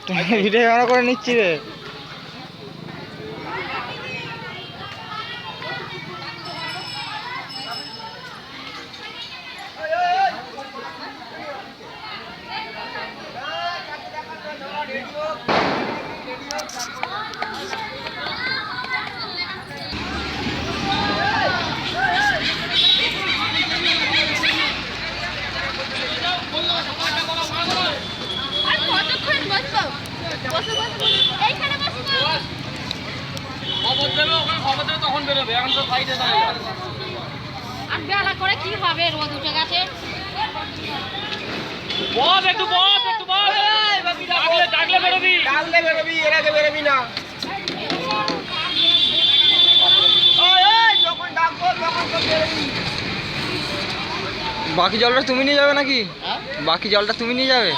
Video camera করে নিচ্ছি রে। তখন বেরোবে, এখন তো সাইডে আর বেলা করে কি হবে, রোদ উঠে গেছে। বস একটু বস, একটু বস, ডাকলে বেরোবি, ডাকলে বেরোবি, এর আগে বেরোবি না। যখন ডাকবো তখন তো বেরোবি। বাকি জলটা তুমি নিয়ে যাবে নাকি? বাকি জলটা তুমি নিয়ে যাবে?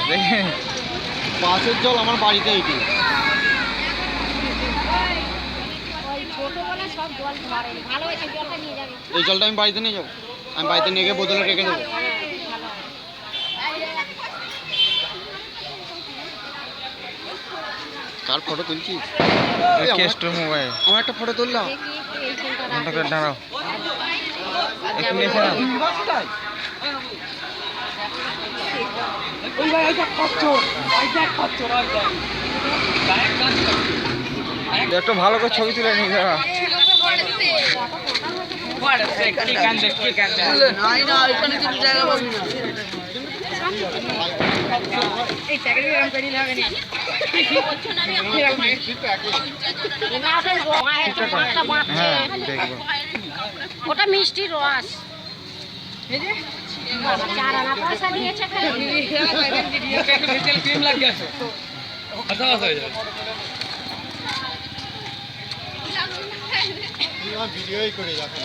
বাসের জল আমার বাড়িতে এইটি। এই জলটা আমি বাড়িতে নিয়ে যাবো, আমি বাড়িতে নিয়ে গিয়ে বোতলে রেখে দেবো। কার ফটো তুলছিস? কেস্টোর মোবাইল। আমার একটা ফটো তুললাম। দাঁড়াও একটু নিয়ে এসে একটু ভালো করে ছবি তুলে নিয়ে যাওয়া। ওটা মিষ্টি রস। ভিডিওই করে যাচ্ছে।